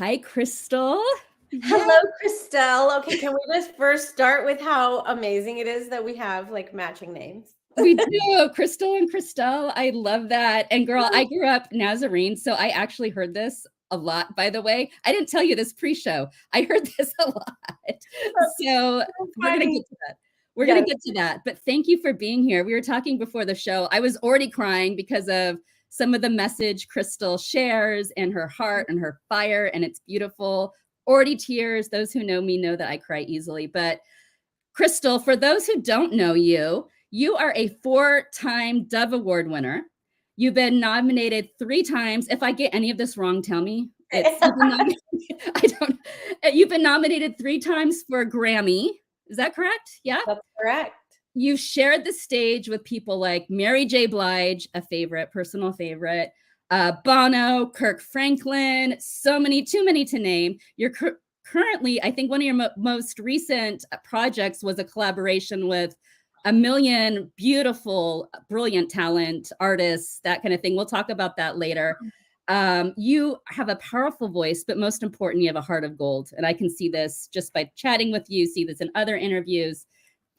Hi, Crystal. Yeah, Hello, Christelle. Okay, can we just first start with how amazing it is that we have like matching names? we do. Crystal and Christelle. I love that. And girl, I grew up Nazarene, so I actually heard this a lot, by the way. I didn't tell you this pre-show. I heard this a lot. So So we're going to funny. get to that. We're going Yes. to get to that. But thank you for being here. We were talking before the show. I was already crying because of some of the message Crystal shares and her heart and her fire, and it's beautiful. Already tears. Those who know me know that I cry easily. But Crystal, for those who don't know you, you are a 4-time Dove Award winner. You've been nominated 3 times. If I get any of this wrong, tell me. It's you've been I don't. You've been nominated 3 times for a Grammy. Is that correct? Yeah. That's correct. You shared the stage with people like J Blige, a favorite, personal favorite, Bono, Kirk Franklin, so many, too many to name. You're currently, I think one of your most recent projects was a collaboration with a million beautiful, brilliant talent artists, that kind of thing. We'll talk about that later. You have a powerful voice, but most important, you have a heart of gold. And I can see this just by chatting with you, see this in other interviews.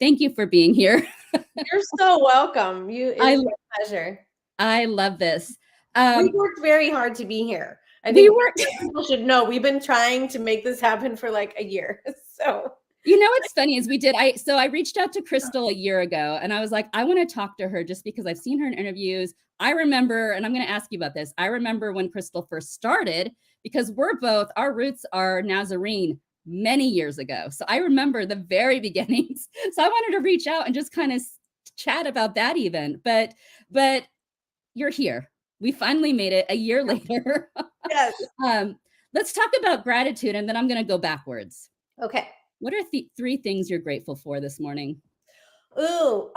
Thank you for being here. You're so welcome. It's my pleasure. I love this. We worked very hard to be here. I We think were, people should know we've been trying to make this happen for like a year. So you know what's funny is I reached out to Crystal a year ago and I was like, I want to talk to her just because I've seen her in interviews. I remember, and I'm going to ask you about this. I remember when Crystal first started because our roots are Nazarene many years ago. So I remember the very beginnings. So I wanted to reach out and just kind of chat about that even. But you're here. We finally made it a year later. yes. Let's talk about gratitude and then I'm going to go backwards. Okay. What are 3 things you're grateful for this morning? Ooh,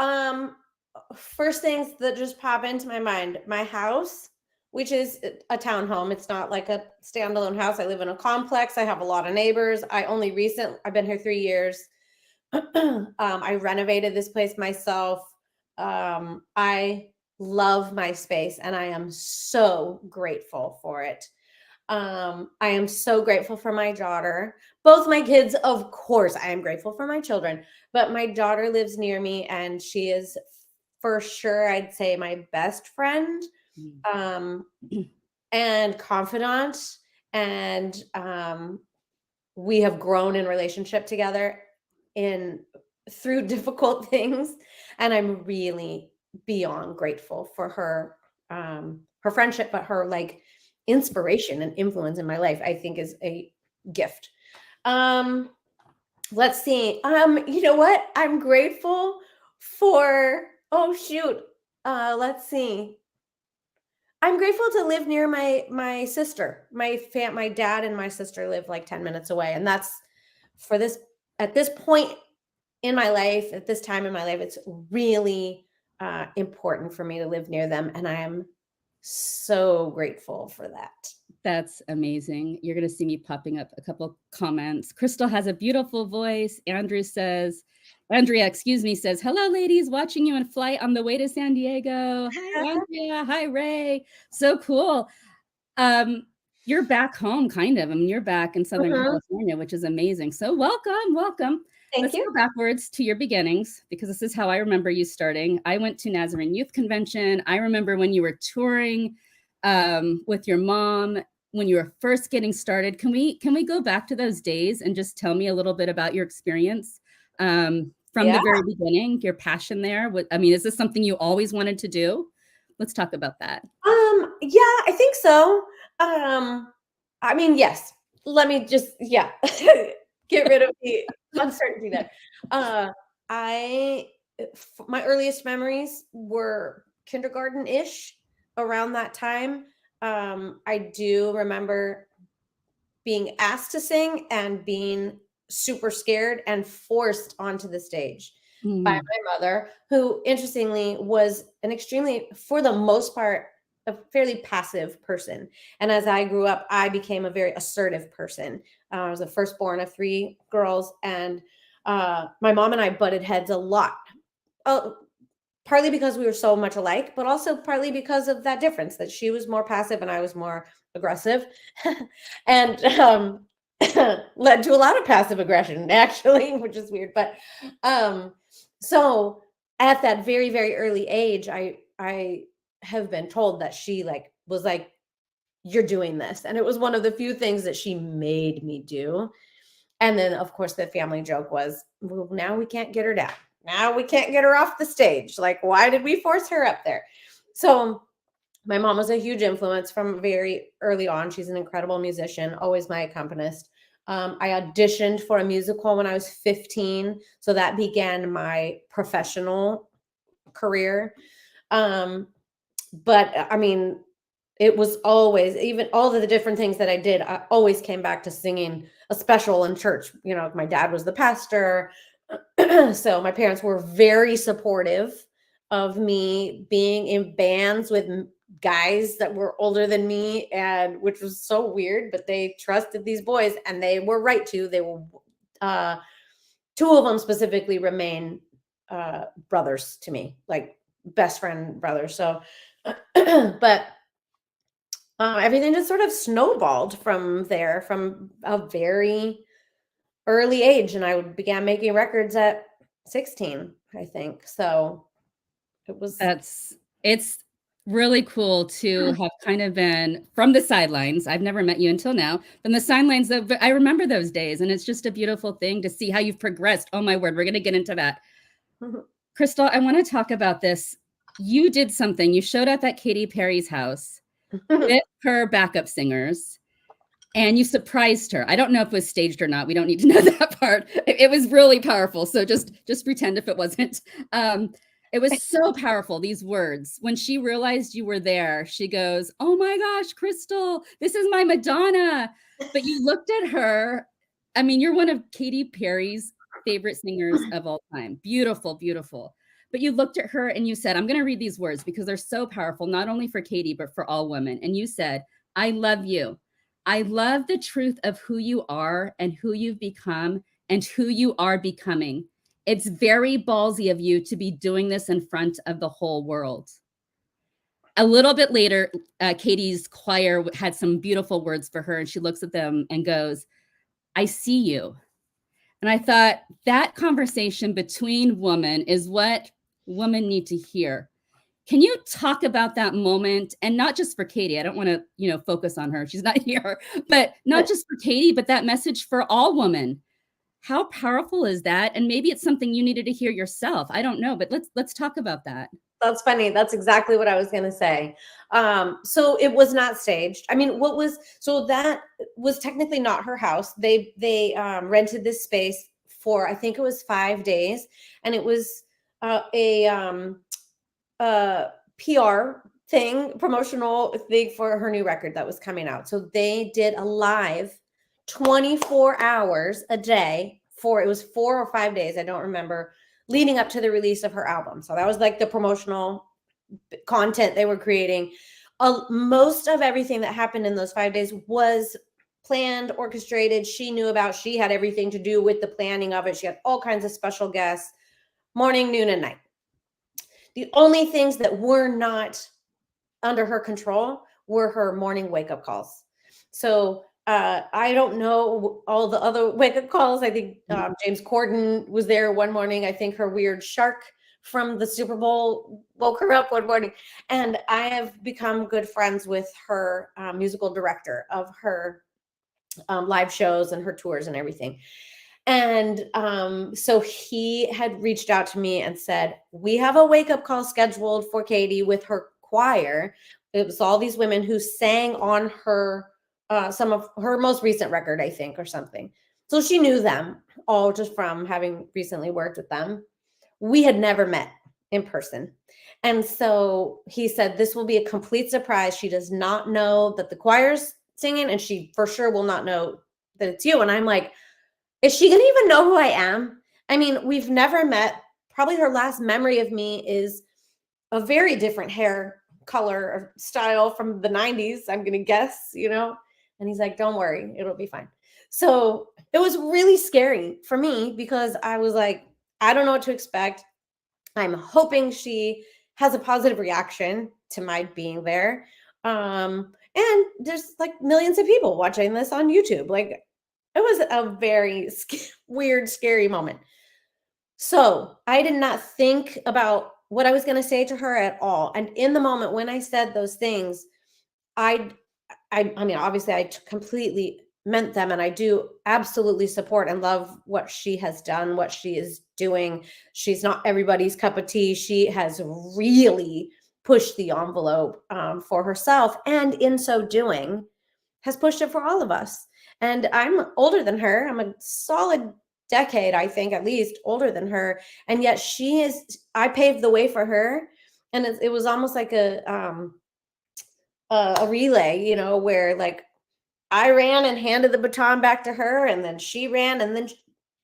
first things that just pop into my mind, my house, which is a townhome. It's not like a standalone house. I live in a complex. I have a lot of neighbors. I've been here 3 years. I renovated this place myself. I love my space and I am so grateful for it. I am so grateful for my daughter. Both my kids, of course, I am grateful for my children, but my daughter lives near me and she is for sure, I'd say, my best friend and confidant. And we have grown in relationship together through difficult things. And I'm really beyond grateful for her friendship, but her like inspiration and influence in my life, I think is a gift. Let's see. You know what? I'm grateful for, oh shoot. Let's see. I'm grateful to live near my sister. My dad and my sister live like 10 minutes away. And that's at this point in my life, at this time in my life, it's really important for me to live near them. And I am so grateful for that. That's amazing. You're going to see me popping up a couple comments. Crystal has a beautiful voice. Andrea, says, hello, ladies, watching you on flight on the way to San Diego. Hi, Andrea. Hi, Ray. So cool. You're back home, kind of. I mean, you're back in Southern California, which is amazing. So welcome. Thank you. Go backwards to your beginnings because this is how I remember you starting. I went to Nazarene Youth Convention. I remember when you were touring with your mom when you were first getting started. Can we go back to those days and just tell me a little bit about your experience from the very beginning, your passion there? Is this something you always wanted to do? Let's talk about that. Yeah, I think so. Yes. Let me just get rid of the uncertainty there. My earliest memories were kindergarten-ish, around that time. I do remember being asked to sing and being super scared and forced onto the stage by my mother, who interestingly was for the most part, a fairly passive person. And as I grew up, I became a very assertive person. I was the firstborn of 3 girls, and my mom and I butted heads a lot. Partly because we were so much alike, but also partly because of that difference, that she was more passive and I was more aggressive and led to a lot of passive aggression, actually, which is weird. But so at that very, very early age, I have been told that she like was like, you're doing this. And it was one of the few things that she made me do. And then, of course, the family joke was, well, now we can't get her down. Now we can't get her off the stage. Like, why did we force her up there? So my mom was a huge influence from very early on. She's an incredible musician, always my accompanist. I auditioned for a musical when I was 15. So that began my professional career. But I mean, it was always, even all of the different things that I did, I always came back to singing a special in church. You know, my dad was the pastor. So my parents were very supportive of me being in bands with guys that were older than me, and which was so weird, but they trusted these boys, and they were right to. They were two of them specifically remain brothers to me, like best friend brothers. So but everything just sort of snowballed from there, from a very early age. And I began making records at 16, I think. So it was. It's really cool to have kind of been from the sidelines. I've never met you until now. From the sidelines, I remember those days, and it's just a beautiful thing to see how you've progressed. Oh my word, we're going to get into that. Crystal, I want to talk about this. You did something. You showed up at Katy Perry's house with her backup singers, and you surprised her. I don't know if it was staged or not. We don't need to know that part. It was really powerful. So just pretend if it wasn't. It was so powerful, these words. When she realized you were there, she goes, oh my gosh, Crystal, this is my Madonna. But you looked at her. I mean, you're one of Katy Perry's favorite singers of all time. Beautiful, beautiful. But you looked at her and you said, I'm going to read these words because they're so powerful, not only for Katy, but for all women. And you said, I love you. I love the truth of who you are and who you've become and who you are becoming. It's very ballsy of you to be doing this in front of the whole world. A little bit later, Katy's choir had some beautiful words for her, and she looks at them and goes, I see you. And I thought that conversation between women is what women need to hear. Can you talk about that moment? And not just for Katy. I don't want to, focus on her. She's not here. But not just for Katy, but that message for all women. How powerful is that? And maybe it's something you needed to hear yourself. I don't know, but let's talk about that. That's funny. That's exactly what I was going to say. So it was not staged. I mean, that was technically not her house. They rented this space for, I think it was 5 days, and it was a PR thing, promotional thing for her new record that was coming out. So they did a live 24 hours a day it was 4 or 5 days, I don't remember, leading up to the release of her album. So that was like the promotional content they were creating. Most of everything that happened in those 5 days was planned, orchestrated. She knew about, she had everything to do with the planning of it. She had all kinds of special guests, morning, noon, and night. The only things that were not under her control were her morning wake-up calls. So I don't know all the other wake-up calls. I think James Corden was there one morning. I think her weird shark from the Super Bowl woke her up one morning. And I have become good friends with her musical director of her live shows and her tours and everything. And so he had reached out to me and said, we have a wake-up call scheduled for Katy with her choir. It was all these women who sang on her some of her most recent record, I think, or something. So she knew them all just from having recently worked with them. We had never met in person. And so he said, this will be a complete surprise. She does not know that the choir's singing, and she for sure will not know that it's you. And I'm like, is she going to even know who I am? I mean, we've never met. Probably her last memory of me is a very different hair color or style from the 90s, I'm going to guess, And he's like, don't worry, it'll be fine. So it was really scary for me because I was like, I don't know what to expect. I'm hoping she has a positive reaction to my being there. And there's like millions of people watching this on YouTube. Like, it was a very weird, scary moment. So I did not think about what I was going to say to her at all. And in the moment when I said those things, I, I mean, obviously, completely meant them, and I do absolutely support and love what she has done, what she is doing. She's not everybody's cup of tea. She has really pushed the envelope for herself, and in so doing, has pushed it for all of us. And I'm older than her. I'm a solid decade, I think, at least older than her, and yet she is. I paved the way for her, and it was almost like a relay, you know, where like I ran and handed the baton back to her, and then she ran, and then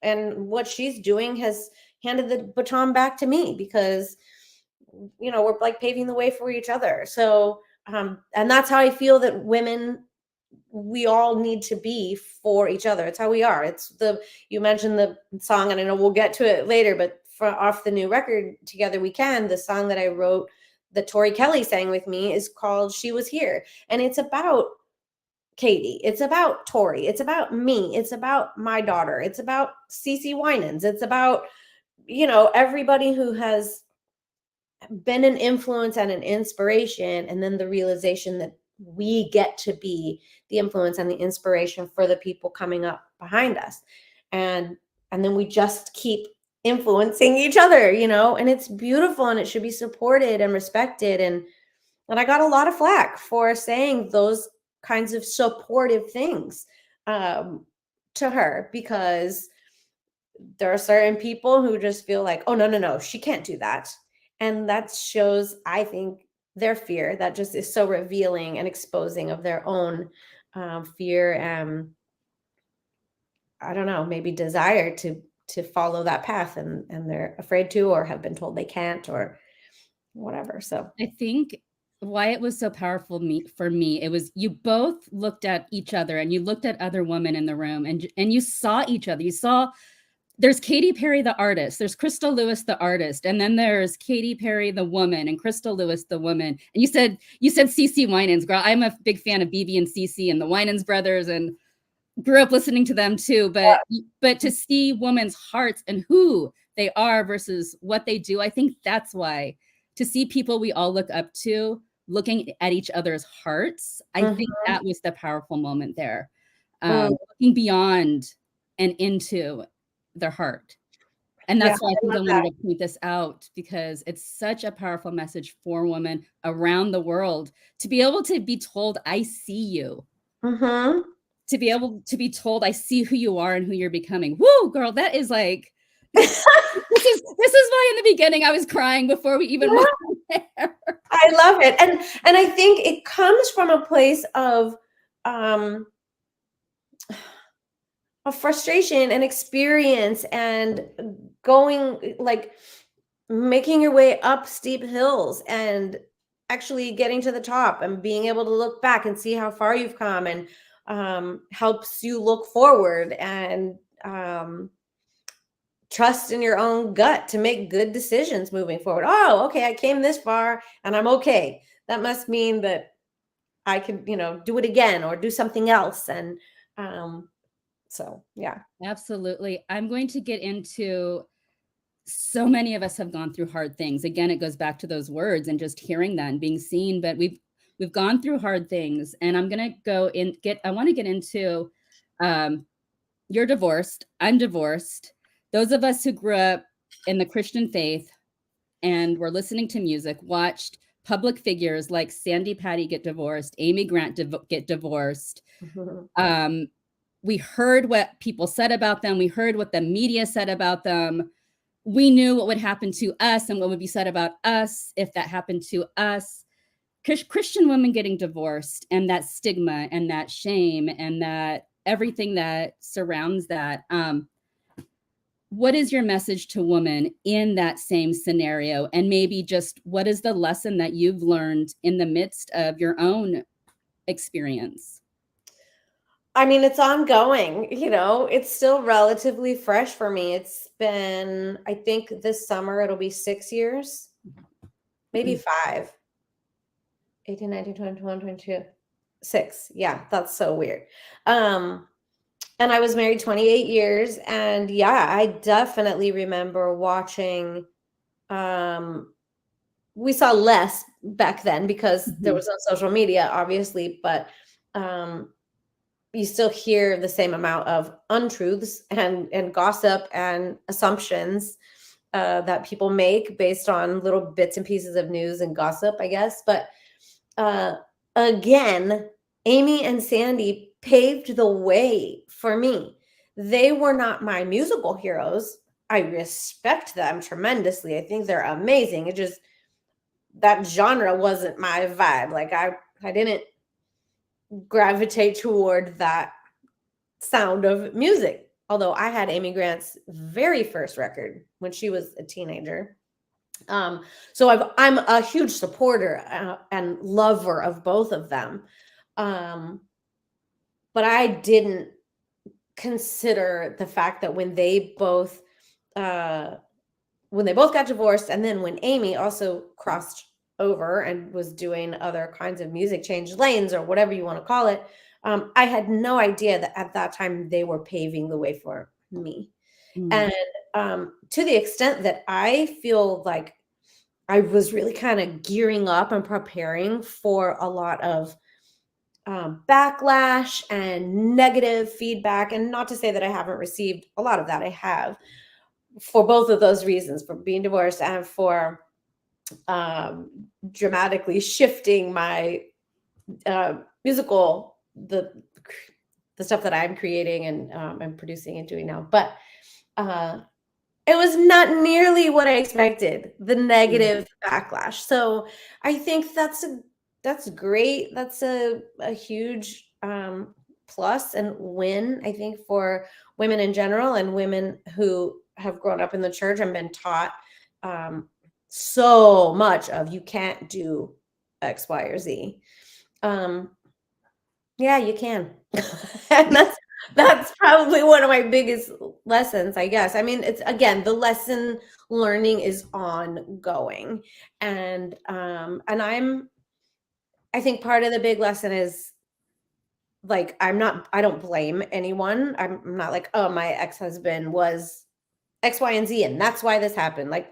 and what she's doing has handed the baton back to me, because we're like paving the way for each other. So and that's how I feel that women, we all need to be for each other. It's how we are. You mentioned the song, and I know we'll get to it later, but off the new record, Together We Can, the song that I wrote that Tori Kelly sang with me is called She Was Here. And it's about Katy. It's about Tori. It's about me. It's about my daughter. It's about CeCe Winans. It's about, everybody who has been an influence and an inspiration. And then the realization that we get to be the influence and the inspiration for the people coming up behind us. And then we just keep influencing each other, and it's beautiful, and it should be supported and respected. And I got a lot of flack for saying those kinds of supportive things to her, because there are certain people who just feel like, oh, no, she can't do that. And that shows, I think, their fear. That just is so revealing and exposing of their own fear and, I don't know, maybe desire to follow that path, and they're afraid to, or have been told they can't, or whatever. So I think why it was so powerful for me, it was you both looked at each other and you looked at other women in the room, and you saw each other. You saw there's Katy Perry, the artist, there's Crystal Lewis, the artist, and then there's Katy Perry, the woman, and Crystal Lewis, the woman. And you said CeCe Winans, girl. I'm a big fan of BB and CeCe and the Winans brothers, and grew up listening to them too. But to see women's hearts and who they are versus what they do, I think that's why, to see people we all look up to looking at each other's hearts, I think that was the powerful moment there. Looking beyond and into their heart. And that's why I think I wanted to point this out, because it's such a powerful message for women around the world to be able to be told, I see you. To be able to be told, I see who you are and who you're becoming. Woo, girl, that is like, this is why in the beginning I was crying before we even went there. I love it. And I think it comes from a place of frustration and experience, and going, like, making your way up steep hills and actually getting to the top, and being able to look back and see how far you've come, and helps you look forward, and trust in your own gut to make good decisions moving forward. Oh, okay, I came this far and I'm okay. That must mean that I can, do it again or do something else. And so, yeah. Absolutely. I'm going to get into, so many of us have gone through hard things. Again, it goes back to those words and just hearing that and being seen, but we've gone through hard things. And I'm going to I want to get into, you're divorced, I'm divorced. Those of us who grew up in the Christian faith and were listening to music, watched public figures like Sandy Patty get divorced, Amy Grant get divorced. We heard what people said about them. We heard what the media said about them. We knew what would happen to us and what would be said about us if that happened to us. Christian women getting divorced, and that stigma and that shame and that everything that surrounds that. What is your message to women in that same scenario? And maybe just what is the lesson that you've learned in the midst of your own experience? I mean, it's ongoing, it's still relatively fresh for me. It's been, I think this summer it'll be 6 years, maybe 5, 18, 19, 20, 21, 22. 6. Yeah, that's so weird. And I was married 28 years, and yeah, I definitely remember watching. We saw less back then because there was no social media, obviously, but you still hear the same amount of untruths and gossip and assumptions that people make based on little bits and pieces of news and gossip, I guess. But uh, again, Amy and Sandy paved the way for me. They were not my musical heroes. I respect them tremendously. I think they're amazing. It just, that genre wasn't my vibe. Like I didn't gravitate toward that sound of music. Although I had Amy Grant's very first record when she was a teenager. So I'm a huge supporter and lover of both of them. But I didn't consider the fact that when they both got divorced, and then when Amy also crossed over and was doing other kinds of music, changed lanes or whatever you want to call it, I had no idea that at that time they were paving the way for me. And to the extent that I feel like I was really kind of gearing up and preparing for a lot of backlash and negative feedback. And not to say that I haven't received a lot of that. I have, for both of those reasons, for being divorced and for dramatically shifting my musical, the stuff that I'm creating and producing and doing now. But it was not nearly what I expected, the negative backlash. So I think that's great. That's a huge plus and win, I think, for women in general and women who have grown up in the church and been taught so much of, you can't do X, Y, or Z. Yeah, you can. And that's probably one of my biggest lessons, I guess. I mean, it's, again, the lesson learning is ongoing. And I think part of the big lesson is, like, I don't blame anyone. I'm not like, oh, my ex-husband was X, Y, and Z, and that's why this happened. Like,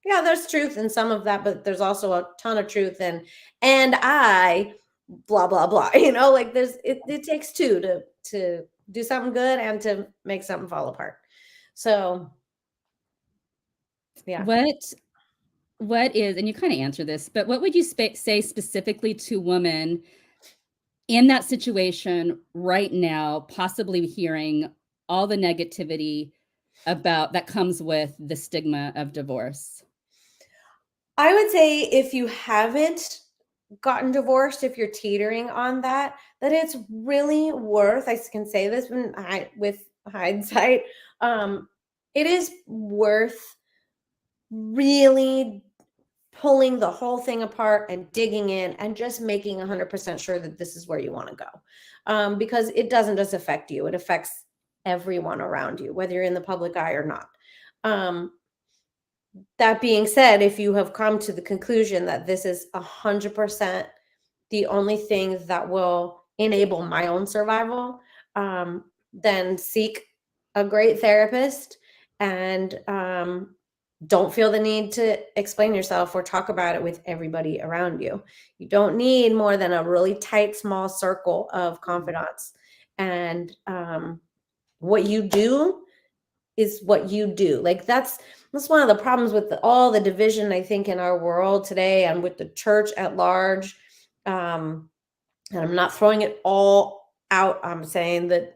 yeah, there's truth in some of that, but there's also a ton of truth in, and I blah blah blah. Like, it takes two to do something good and to make something fall apart. So yeah. What is, and you kind of answer this, but what would you say specifically to women in that situation right now, possibly hearing all the negativity about that comes with the stigma of divorce? I would say, if you haven't gotten divorced, if you're teetering on that it's really worth, I can say this with hindsight, it is worth really pulling the whole thing apart and digging in and just making 100% sure that this is where you want to go. Because it doesn't just affect you, it affects everyone around you, whether you're in the public eye or not. That being said, if you have come to the conclusion that this is 100% the only thing that will enable my own survival, then seek a great therapist, and don't feel the need to explain yourself or talk about it with everybody around you. You don't need more than a really tight, small circle of confidants. And what you do is what you do. Like, that's one of the problems with all the division, I think, in our world today, and with the church at large. And I'm not throwing it all out. I'm saying that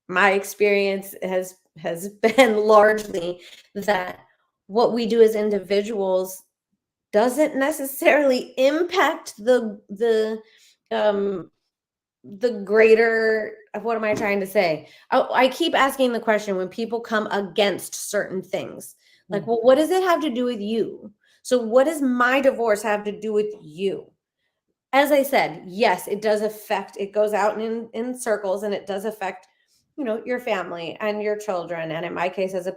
my experience has been largely that what we do as individuals doesn't necessarily impact the greater, what am I trying to say? I keep asking the question when people come against certain things, like, well, what does it have to do with you? So what does my divorce have to do with you? As I said, yes, it does affect, it goes out in circles, and it does affect, your family and your children. And in my case, as a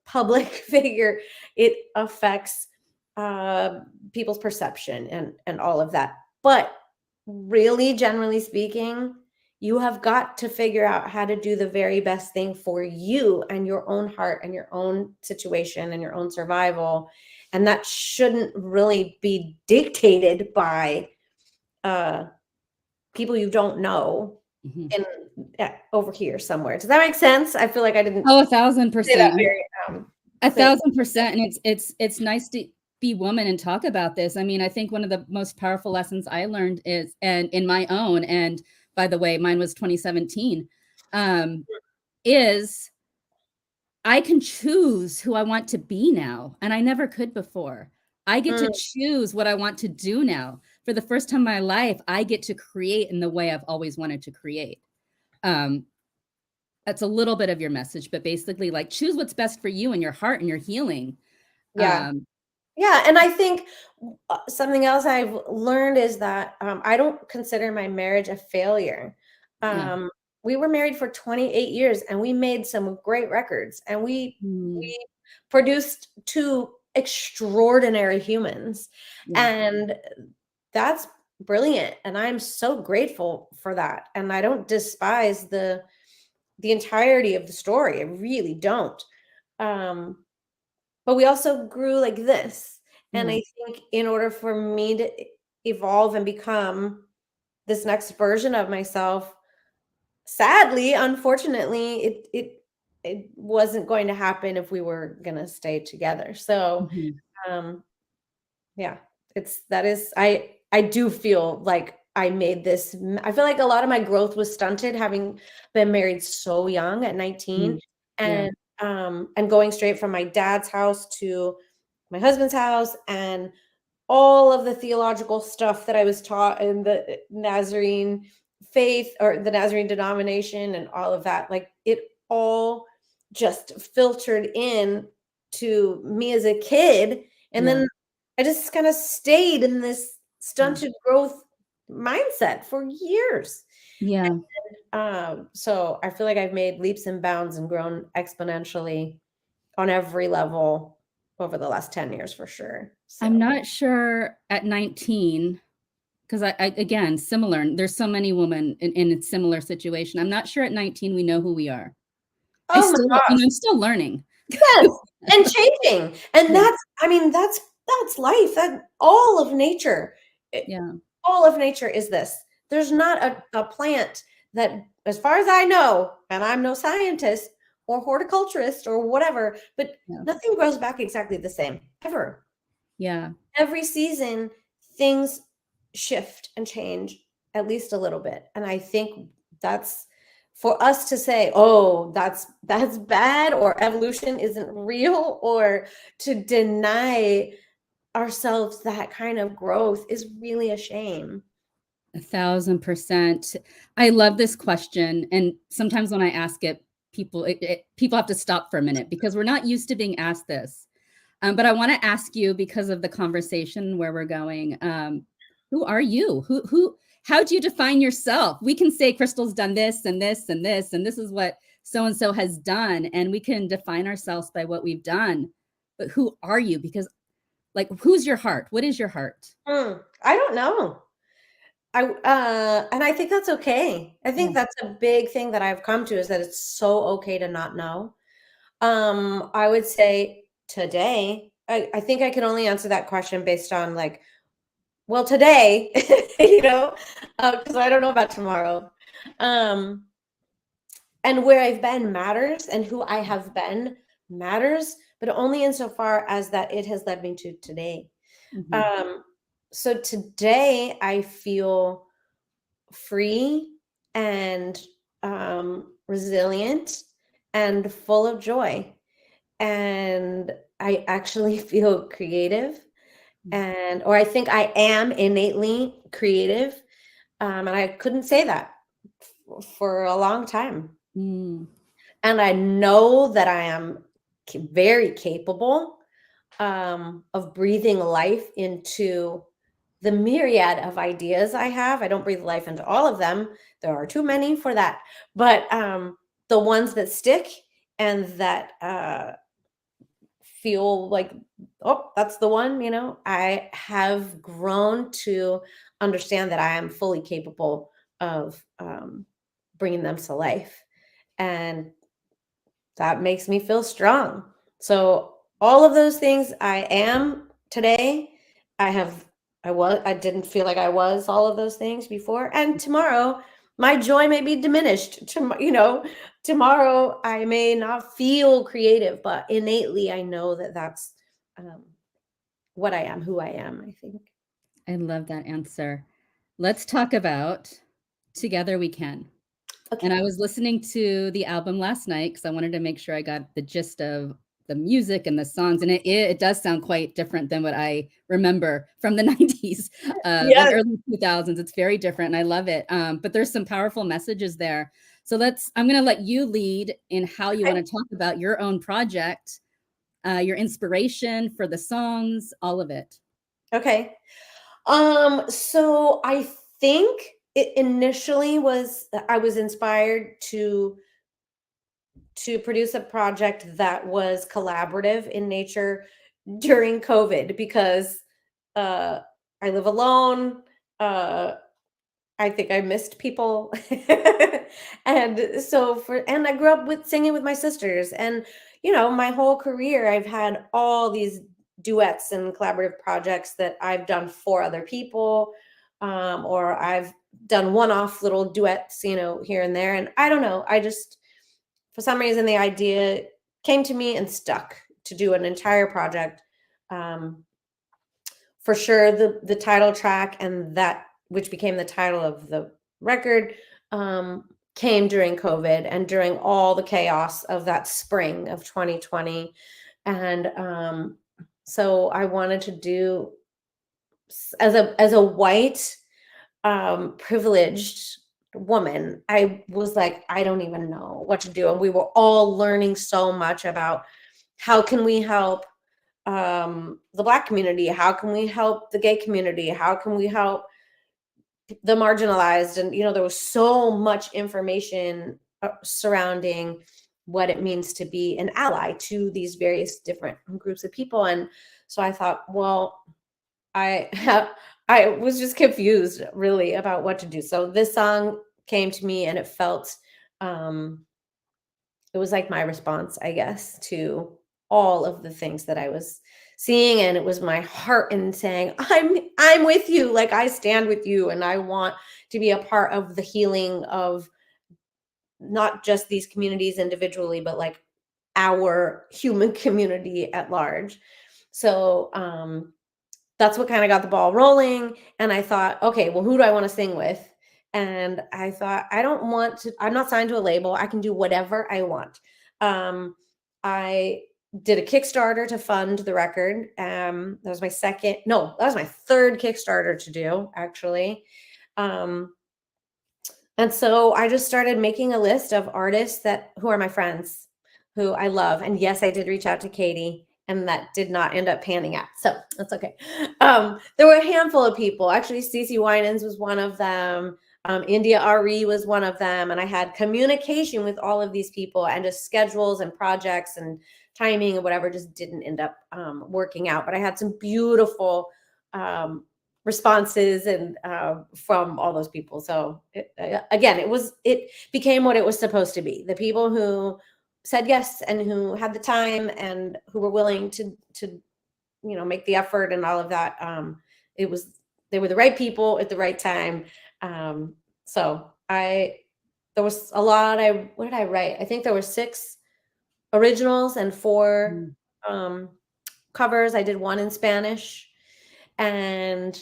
public figure, it affects people's perception and all of that. But really, generally speaking, you have got to figure out how to do the very best thing for you and your own heart and your own situation and your own survival. And that shouldn't really be dictated by people you don't know Mhm. in over here somewhere. Does that make sense? I feel like I didn't Oh, say that 1,000%. very A clear. 1,000%. And it's nice to be woman and talk about this. I mean, I think one of the most powerful lessons I learned is, and in my own, and by the way, mine was 2017, is I can choose who I want to be now, and I never could before. I get to Mm, choose what I want to do now. For the first time in my life, I get to create in the way I've always wanted to create. Um, that's a little bit of your message, but basically, like, choose what's best for you and your heart and your healing. yeah. Um, Yeah, and I think something else I've learned is that I don't consider my marriage a failure. yeah. Um, we were married for 28 years, and we made some great records, and Mm, we produced two extraordinary humans, yeah. and that's brilliant. And I'm so grateful for that. And I don't despise the entirety of the story. I really don't. Um, but we also grew like this. And Yeah. I think in order for me to evolve and become this next version of myself, sadly, unfortunately, it wasn't going to happen if we were gonna stay together. So Mhm. um yeah, it's that is I do feel like I made this I feel like a lot of my growth was stunted having been married so young at 19 Mm. Yeah. and going straight from my dad's house to my husband's house and all of the theological stuff that I was taught in the Nazarene faith or the Nazarene denomination and all of that. Like it all just filtered in to me as a kid. And Yeah. then I just kind of stayed in this Yeah. stunted growth mindset for years. Yeah. So I feel like I've made leaps and bounds and grown exponentially on every level over the last 10 years for sure. I'm So, not sure at 19, 'cause I again, similar, there's so many women in a similar situation. I'm not sure at 19 we know who we are. I oh my still, gosh, I'm still learning. yes, and changing. And Yeah. I mean, that's life. That all of nature, it- Yeah. all of nature is this. There's not a plant that, as far as I know, and I'm no scientist or horticulturist or whatever, but Yeah. nothing grows back exactly the same ever. Yeah. Every season, things shift and change at least a little bit. And I think that's for us to say, oh, that's bad, or evolution isn't real, or to deny ourselves that kind of growth is really a shame. 1,000%. I love this question, and sometimes when I ask it, people have to stop for a minute because we're not used to being asked this. But I want to ask you because of the conversation where we're going. Who are you? How do you define yourself? We can say Crystal's done this and this and this, and this is what so and so has done, and we can define ourselves by what we've done. But who are you? Because, like, who's your heart? What is your heart? I don't know. And I think that's okay. I Yeah. think that's a big thing that I've come to is that it's so okay to not know. I would say today, I think I can only answer that question based on like, well, today, because I don't know about tomorrow. Um, and where I've been matters and who I have been matters, but only insofar as that it has led me to today. Mhm. Um, so today I feel free and resilient and full of joy. And I actually feel creative or I think I am innately creative. And I couldn't say that for a long time. Mm. And I know that I am very capable of breathing life into the myriad of ideas I have. I don't breathe life into all of them. There are too many for that. But the ones that stick and that feel like, oh, that's the one, I have grown to understand that I am fully capable of bringing them to life. And that makes me feel strong. So all of those things I am today, I have I didn't feel like I was all of those things before. And tomorrow my joy may be diminished. Tomorrow I may not feel creative, but innately I know that that's what I am, who I am, I think. I love that answer. Let's talk about Together We Can. And I Okay. was listening to the album last night because I wanted to make sure I got the gist of the music and the songs, and it does sound quite different than what I remember from the 90s and Yes. early 2000s. It's very different, and I love it. But there's some powerful messages there. So I'm going to let you lead in how you want to talk about your own project, your inspiration for the songs, all of it. Okay. So I think it initially was I was inspired to produce a project that was collaborative in nature during COVID because uh I live alone. Uh I think I missed people. And I grew up with singing with my sisters, and my whole career I've had all these duets and collaborative projects that I've done for other people, or I've done one-off little duets, here and there. And I don't know, I just, for some reason, the idea came to me and stuck to do an entire project. Um, for sure, the title track, and that which became the title of the record, came during COVID and during all the chaos of that spring of 2020. And so I wanted to do, as a white, privileged woman, I was like, I don't even know what to do. And we were all learning so much about how can we help the Black community, how can we help the gay community, how can we help the marginalized. And there was so much information surrounding what it means to be an ally to these various different groups of people. And so I thought, well, I was just confused really about what to do. So this song came to me, and it felt it was like my response, I guess, to all of the things that I was seeing. And it was my heart in saying, I'm with you. Like, I stand with you, and I want to be a part of the healing of not just these communities individually, but like our human community at large. So that's what kind of got the ball rolling. And I thought, okay, well, who do I want to sing with? And I thought, I'm not signed to a label. I can do whatever I want. I did a Kickstarter to fund the record. That was my third Kickstarter to do, actually. And so I just started making a list of artists who are my friends, who I love. And yes, I did reach out to Katy, and that did not end up panning out. So that's okay. There were a handful of people. Actually, Cece Winans was one of them. India Ari was one of them. And I had communication with all of these people, and just schedules and projects and timing and whatever just didn't end up working out. But I had some beautiful responses and from all those people. So it became what it was supposed to be. The people who said yes, and who had the time, and who were willing to make the effort and all of that. They were the right people at the right time. So there was a lot. What did I write? I think there were 6 originals and 4 covers. I did 1 in Spanish. And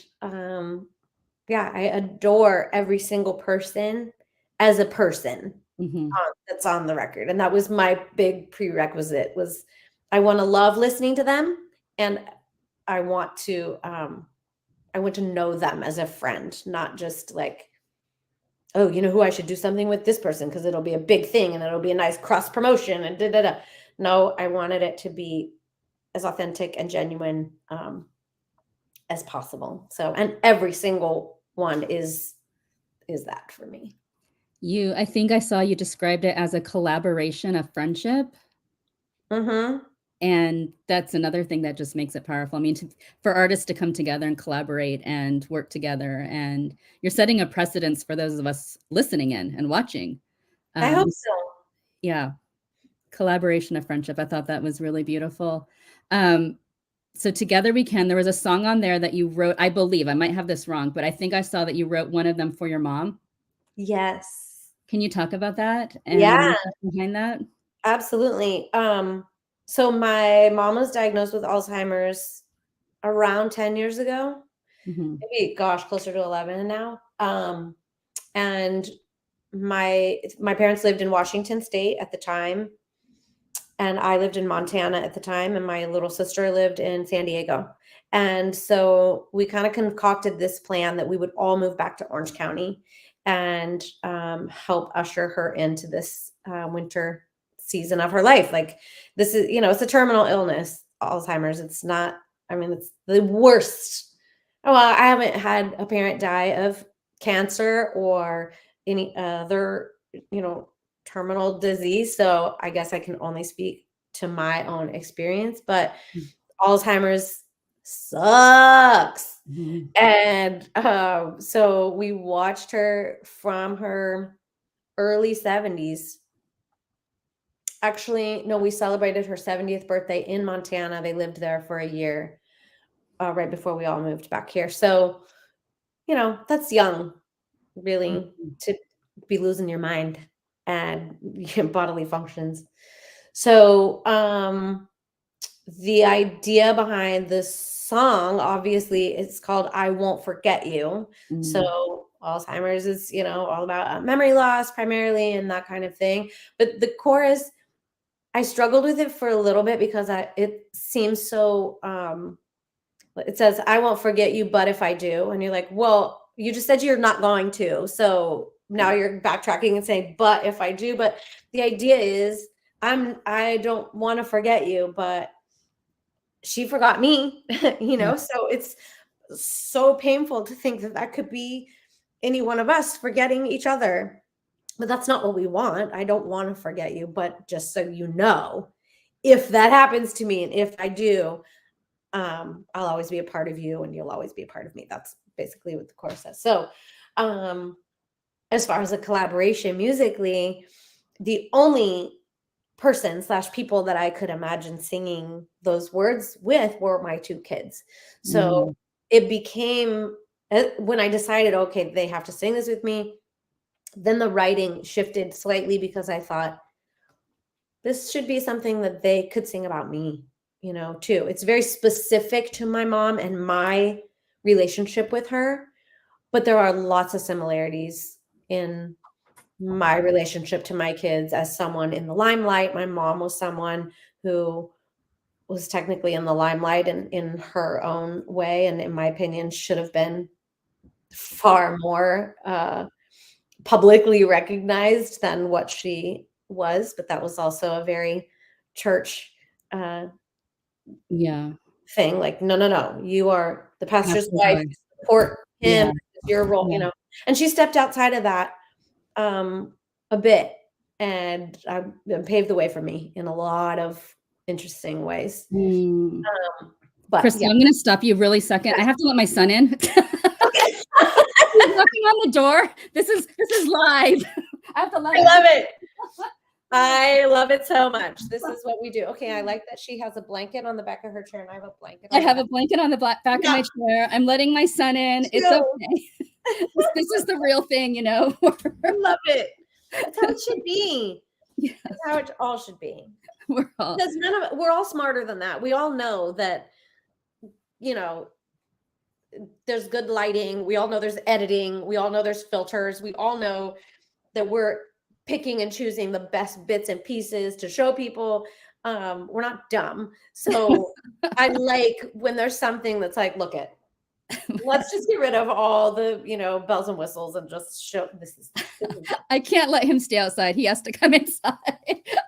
yeah, I adore every single person as a person that's on the record. And that was my big prerequisite, was I want to love listening to them, and I want to know them as a friend, not just like, oh, who I should do something with this person because it'll be a big thing and it'll be a nice cross promotion and da da da. No, I wanted it to be as authentic and genuine as possible. So, and every single one is that for me. I think I saw you described it as a collaboration of friendship. Mm-hmm. And that's another thing that just makes it powerful. I mean, for artists to come together and collaborate and work together, and you're setting a precedence for those of us listening in and watching. I hope Um, so. yeah, collaboration of friendship. I thought that was really beautiful. Um, so Together We Can, there was a song on there that you wrote, I believe, I might have this wrong, but I think I saw that you wrote one of them for your mom. Yes. Can you talk about that and the Yeah, message behind that? absolutely. So my mom was diagnosed with Alzheimer's around 10 years ago. Mhm. Maybe, gosh, closer to 11 now. And my parents lived in Washington State at the time, and I lived in Montana at the time, and my little sister lived in San Diego. And so we kind of concocted this plan that we would all move back to Orange County and help usher her into this winter season of her life. Like, this is, it's a terminal illness, Alzheimer's. It's not, I mean, it's the worst. Well, I haven't had a parent die of cancer or any other, you know, terminal disease. So I guess I can only speak to my own experience, but Alzheimer's sucks. Mhm. And so we watched her from her early 70s. Actually, no, we celebrated her 70th birthday in Montana. They lived there for a year right before we all moved back here. So, that's young, really, Mhm. to be losing your mind and your bodily functions. So, the idea behind this song, obviously, it's called I Won't Forget You. Mhm. So, Alzheimer's is, all about memory loss primarily and that kind of thing. But the chorus, I struggled with it for a little bit because it seems so it says, I won't forget you, but if I do. And you're like, well, you just said you're not going to. So now you're backtracking and saying, but if I do. But the idea is, I don't want to forget you, but she forgot me, Yeah. so it's so painful to think that that could be any one of us forgetting each other. But that's not what we want. I don't want to forget you, but just so you know, if that happens to me and if I do, I'll always be a part of you and you'll always be a part of me. That's basically what the chorus says. So, um, as far as a collaboration musically, the only person slash people that I could imagine singing those words with were my two kids. So Mm. it became, when I decided, okay, they have to sing this with me, then the writing shifted slightly because I thought this should be something that they could sing about me, too. It's very specific to my mom and my relationship with her, but there are lots of similarities in my relationship to my kids as someone in the limelight. My mom was someone who was technically in the limelight in her own way, and in my opinion, should have been far more publicly recognized than what she was. But that was also a very church uh, Yeah. thing. Like, no, no, no, you are the Have pastor's to wife. have. You support him. Yeah. This is your role, Yeah. And she stepped outside of that a bit and paved the way for me in a lot of interesting ways. Mm. But Crystal, yeah. I'm gonna stop you really second. I have to let my son in. He's Okay. knocking on the door. This is live. I have to let I him. love it. I love it so much. This is what we do. Okay, I like that she has a blanket on the back of her chair, and I have a blanket I on the have back. a blanket on the back of Yeah, my chair. I'm letting my son in. It's cute. okay. This is the real thing, I love it. That's how it should be. Yeah, That's how it all should be. we're all Because we're all smarter than that. We all know that, you know, there's good lighting. We all know there's editing. We all know there's filters. We all know that we're picking and choosing the best bits and pieces to show people. We're not dumb. So I like when there's something that's like, look at, let's just get rid of all the, bells and whistles and just show this is I can't let him stay outside. He has to come inside.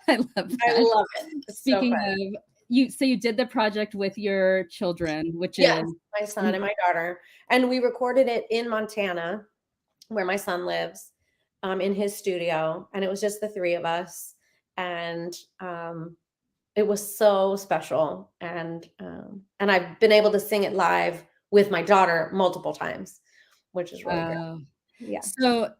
I love I that. love it. It's so Speaking fun. of, you did the project with your children, which Yes, is my son and my daughter. And we recorded it in Montana, where my son lives, in his studio. And it was just the three of us. And it was so special, and I've been able to sing it live with my daughter multiple times, which is really great. Wow. Yeah. So,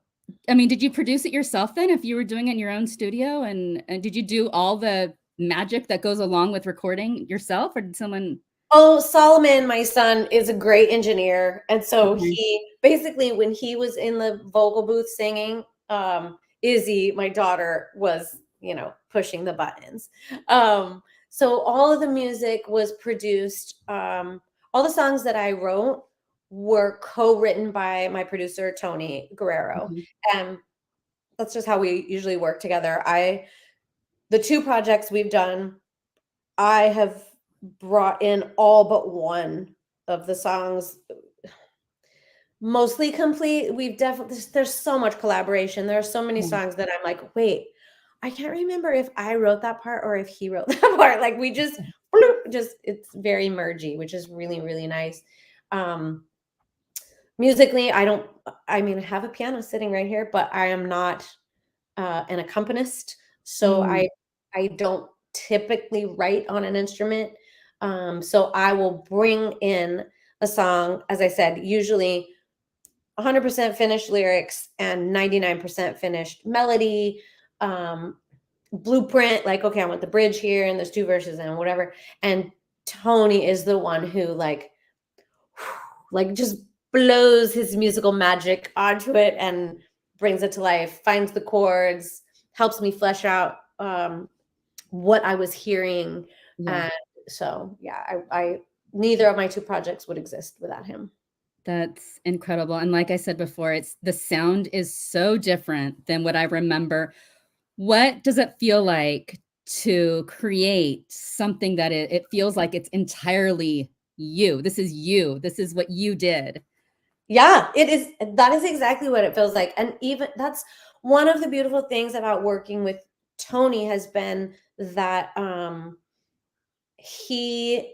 I mean, did you produce it yourself then if you were doing it in your own studio? And did you do all the magic that goes along with recording yourself, or did someone Oh, Solomon, my son, is a great engineer, and so Okay. he basically, when he was in the vocal booth singing, Izzy, my daughter, was, pushing the buttons. So all of the music was produced. All the songs that I wrote were co-written by my producer Tony Guerrero, Mhm. and that's just how we usually work together. The two projects we've done, I have brought in all but one of the songs mostly complete. We've definitely there's so much collaboration. There are so many Yeah. songs that I'm like, "Wait, I can't remember if I wrote that part or if he wrote that part." Like we just bloop, just it's very mergy, which is really, really nice. Um Musically, I mean, I have a piano sitting right here, but I am not an accompanist, so Mm, I don't typically write on an instrument. So I will bring in a song, as I said, usually 100% finished lyrics and 99% finished melody, um, blueprint. Like, okay, I want the bridge here and there's two verses and whatever. And Tony is the one who like just blows his musical magic onto it and brings it to life, finds the chords, helps me flesh out what I was hearing. yeah. And so, yeah, I neither of my two projects would exist without him. That's incredible, and like I said before, it's the sound is so different than what I remember. What does it feel like to create something that it feels like it's entirely you? This is you. This is what you did. Yeah, it is. That is exactly what it feels like. And even that's one of the beautiful things about working with Tony has been that he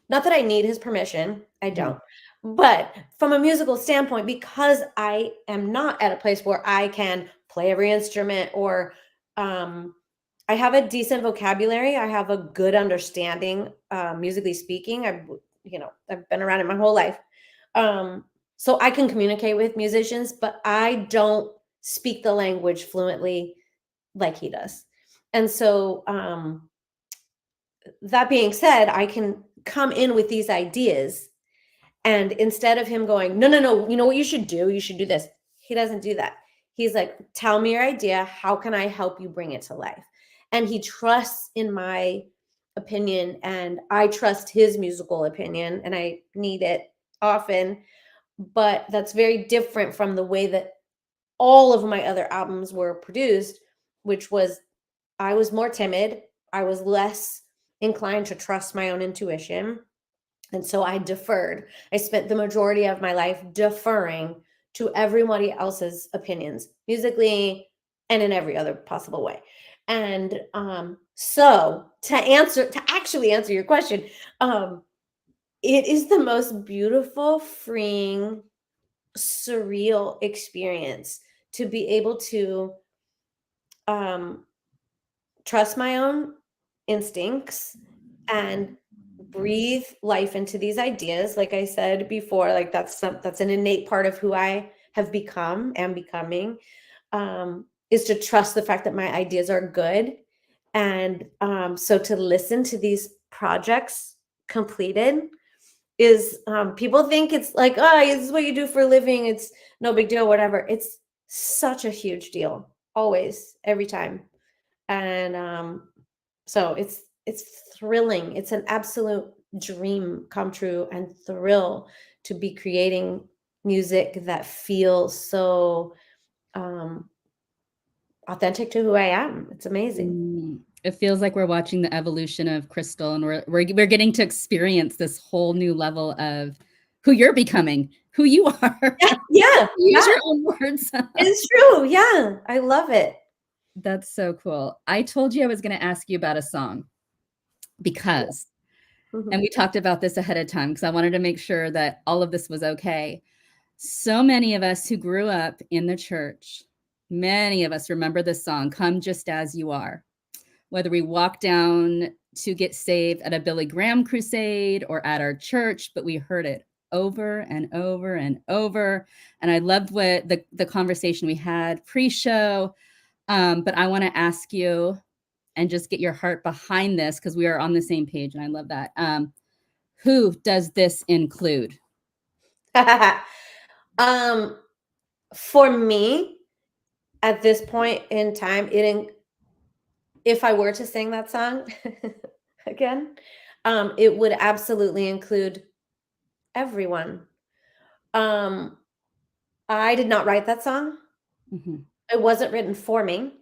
not that I need his permission, I Mhm, don't. But from a musical standpoint, because I am not at a place where I can play every instrument or um, I have a decent vocabulary, I have a good understanding, musically speaking. I've been around it my whole life. Um, so I can communicate with musicians, but I don't speak the language fluently like he does. And so that being said, I can come in with these ideas, and instead of him going, "No, no, no, you know what you should do? You should do this." He doesn't do that. He's like, "Tell me your idea. How can I help you bring it to life?" And he trusts in my opinion, and I trust his musical opinion, and I need it often, but that's very different from the way that all of my other albums were produced, which was I was more timid. I was less inclined to trust my own intuition. And so I deferred. I spent the majority of my life deferring to everybody else's opinions, musically and in every other possible way. And so to actually answer your question, um, it is the most beautiful, freeing, surreal experience to be able to um, trust my own instincts and breathe life into these ideas. Like I said before, like that's an innate part of who I have become and becoming, is to trust the fact that my ideas are good. And so to listen to these projects completed is, people think it's like, oh, this is what you do for a living, it's no big deal, whatever. It's such a huge deal, always, every time. And so it's thrilling. It's an absolute dream come true and thrill to be creating music that feels so um authentic to who I am. It's amazing. It feels like we're watching the evolution of Crystal, and we're getting to experience this whole new level of who you're becoming, who you are. Yeah, yeah, Use yeah. your own words. It's true. Yeah. I love it. That's so cool. I told you I was gonna ask you about a song Yeah. because and Mhm. we talked about this ahead of time because I wanted to make sure that all of this was okay. So many of us who grew up in the church, many of us remember this song, "Come Just As You Are." whether we walk down to get saved at a Billy Graham crusade or at our church, but we heard it over and over and over. And I loved what the conversation we had pre-show. But I want to ask you and just get your heart behind this, because we are on the same page, and I love that. Who does this include? For me, at this point in time, if I were to sing that song again, it would absolutely include everyone. I did not write that song. Mm-hmm. It wasn't written for me,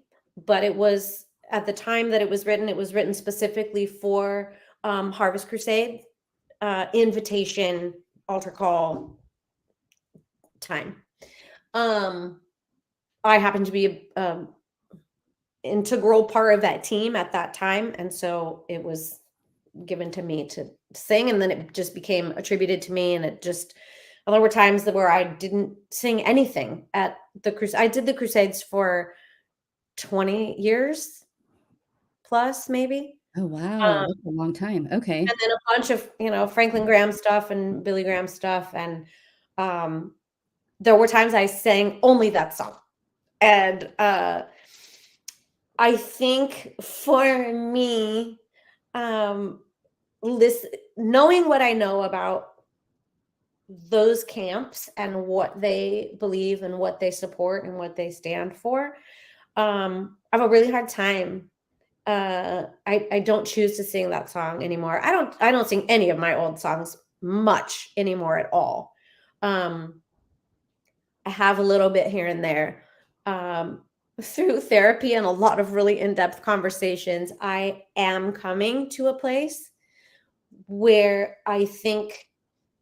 but it was, at the time that it was written specifically for Harvest Crusade, invitation, altar call time. I happened to be an integral part of that team at that time, and so it was given to me to sing, and then it just became attributed to me, and there were times where I didn't sing anything at the crusade. I did the crusades for 20 years plus, maybe. Oh, wow. That's a long time. Okay. And then a bunch of, Franklin Graham stuff and Billy Graham stuff. And there were times I sang only that song. And I think for me, knowing what I know about those camps and what they believe and what they support and what they stand for, I have a really hard time. I don't choose to sing that song anymore. I don't sing any of my old songs much anymore at all. I have a little bit here and there. Through therapy and a lot of really in-depth conversations, I am coming to a place where I think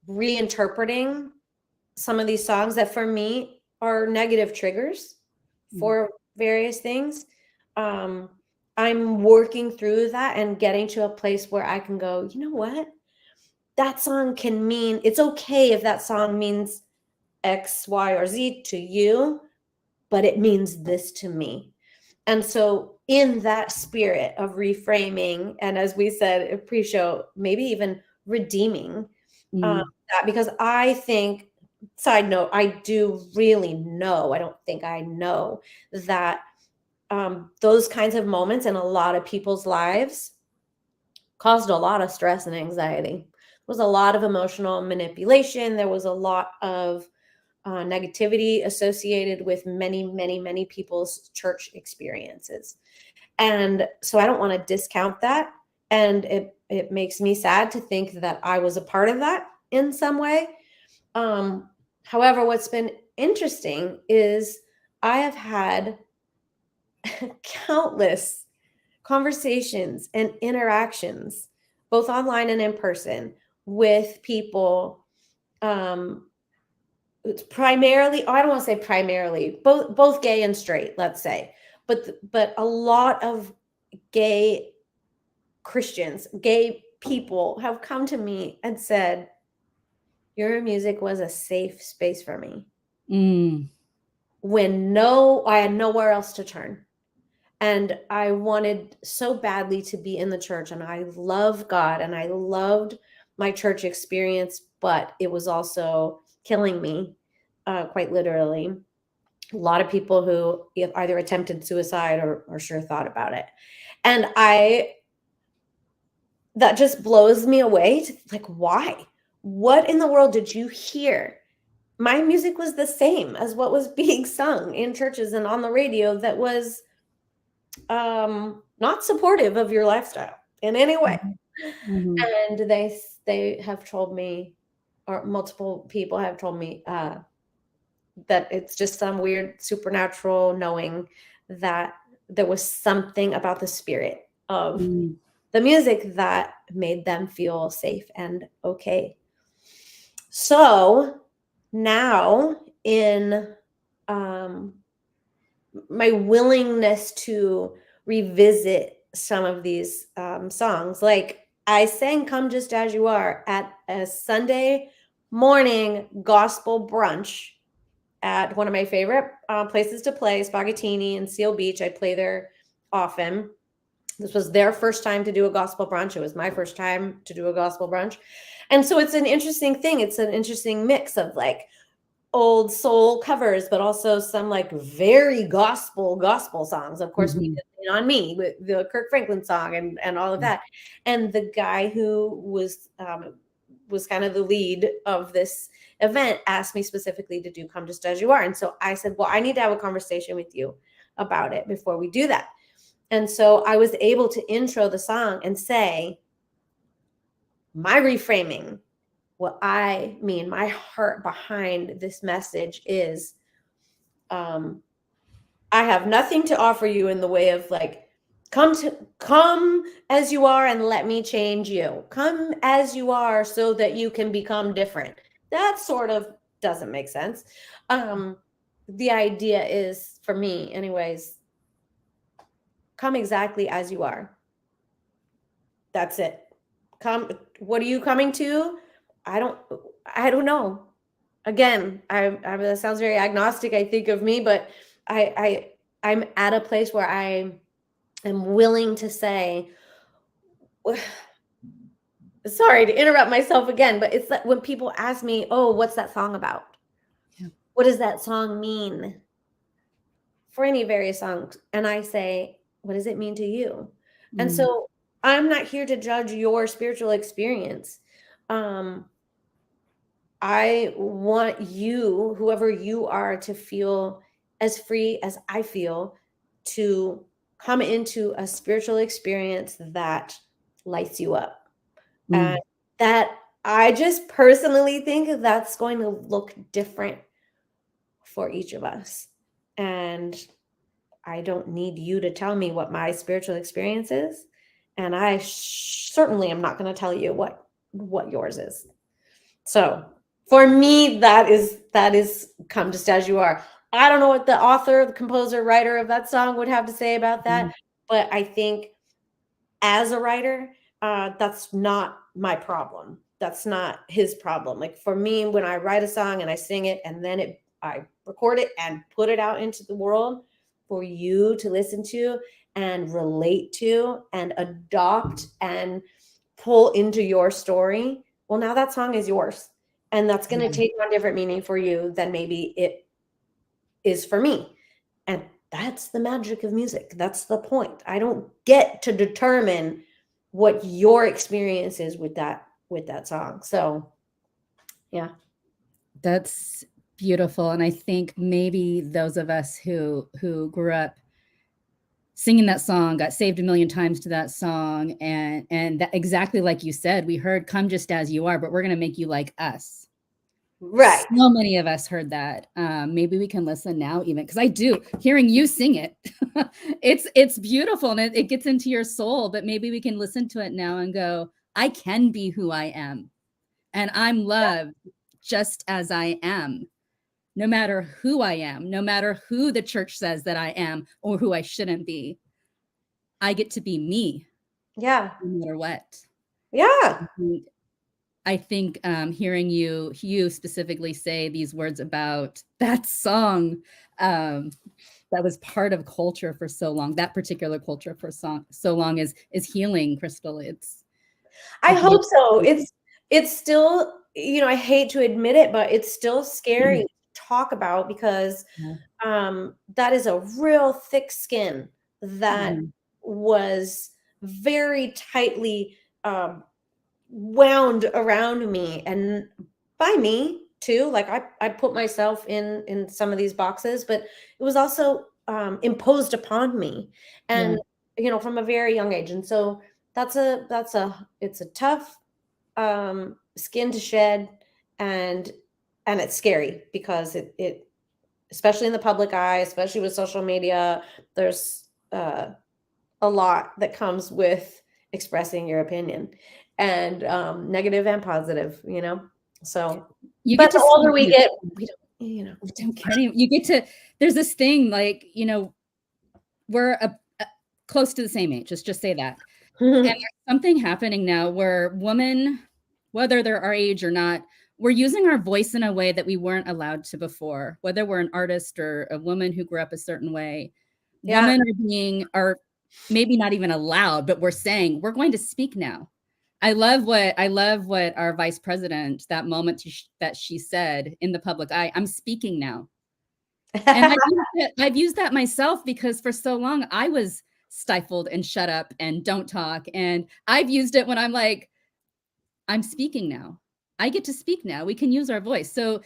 reinterpreting some of these songs that for me are negative triggers for various things. I'm working through that and getting to a place where I can go, you know what? That song can mean, it's okay if that song means X, Y, or Z to you, but it means this to me. And so in that spirit of reframing, and as we said pre-show, maybe even redeeming that, because I think, side note, I do really know, I don't think I know that those kinds of moments in a lot of people's lives caused a lot of stress and anxiety. There was a lot of emotional manipulation. There was a lot of negativity associated with many, many, many people's church experiences. And so I don't want to discount that. And it makes me sad to think that I was a part of that in some way. However, what's been interesting is I have had countless conversations and interactions, both online and in person, with people. It's primarily, I don't want to say primarily, both gay and straight, let's say, but a lot of gay Christians, gay people have come to me and said, your music was a safe space for me. When I had nowhere else to turn. And I wanted so badly to be in the church, and I love God and I loved my church experience, but it was also killing me, quite literally. A lot of people who either attempted suicide or sure thought about it. And that just blows me away. Like, why? What in the world did you hear? My music was the same as what was being sung in churches and on the radio that was not supportive of your lifestyle in any way. And they have told me, or multiple people have told me, that it's just some weird supernatural knowing that there was something about the spirit of the music that made them feel safe and okay. So now in my willingness to revisit some of these songs, like I sang Come Just As You Are at a Sunday morning gospel brunch at one of my favorite places to play, Spaghettini in Seal Beach. I play there often. This was their first time to do a gospel brunch. It was my first time to do a gospel brunch. And so it's an interesting thing. It's an interesting mix of like old soul covers, but also some like very gospel songs. Of course, we did Lean on Me with the Kirk Franklin song and all of that. And the guy who was kind of the lead of this event asked me specifically to do Come Just As You Are. And so I said, well, I need to have a conversation with you about it before we do that. And so I was able to intro the song and say, my reframing, what I mean, my heart behind this message is, I have nothing to offer you in the way of like, come as you are and let me change you. Come as you are so that you can become different. That sort of doesn't make sense. The idea is, for me anyways, come exactly as you are. That's it. Come. What are you coming to? I don't know. Again, that sounds very agnostic, I think, of me, but I'm at a place where I am willing to say, sorry to interrupt myself again, but it's that when people ask me, oh, what's that song about? Yeah. What does that song mean? For any various songs. And I say, what does it mean to you? And so I'm not here to judge your spiritual experience. I want you, whoever you are, to feel as free as I feel to come into a spiritual experience that lights you up. And that I just personally think that's going to look different for each of us. And I don't need you to tell me what my spiritual experience is. And I certainly am not going to tell you what yours is. So for me, that is Come Just As You Are. I don't know what the author, the composer, writer of that song would have to say about that. But I think as a writer, that's not my problem. That's not his problem. Like for me, when I write a song and I sing it and then I record it and put it out into the world for you to listen to and relate to and adopt and pull into your story, well, now that song is yours. And that's going to take on different meaning for you than maybe it is for me. And that's the magic of music. That's the point. I don't get to determine what your experience is with that song. So, yeah. That's beautiful. And I think maybe those of us who grew up singing that song, got saved a million times to that song. And that, exactly like you said, we heard Come Just As You Are, but we're going to make you like us. Right. So many of us heard that. Maybe we can listen now even, because I do, hearing you sing it, it's beautiful and it gets into your soul, but maybe we can listen to it now and go, I can be who I am. And I'm loved just as I am. No matter who I am, no matter who the church says that I am or who I shouldn't be, I get to be me. Yeah. No matter what. Yeah. I think hearing you specifically say these words about that song that was part of culture for so long, that particular culture for so long is healing, Crystal. I hope so. It's still, I hate to admit it, but it's still scary to talk about because that is a real thick skin that was very tightly wound around me and by me too. Like I put myself in some of these boxes, but it was also imposed upon me and, from a very young age. And so it's a tough skin to shed, and it's scary because it especially in the public eye, especially with social media, there's a lot that comes with expressing your opinion, and negative and positive, so but the older we get, we don't care anymore. You get to, there's this thing like, we're close to the same age, let's just say that. And there's something happening now where women, whether they're our age or not, we're using our voice in a way that we weren't allowed to before, whether we're an artist or a woman who grew up a certain way. Women are maybe not even allowed, but we're saying we're going to speak now. I love what our vice president, that moment that she said in the public eye, I'm speaking now. And I've used that myself because for so long I was stifled and shut up and don't talk. And I've used it when I'm like, I'm speaking now. I get to speak now. We can use our voice. So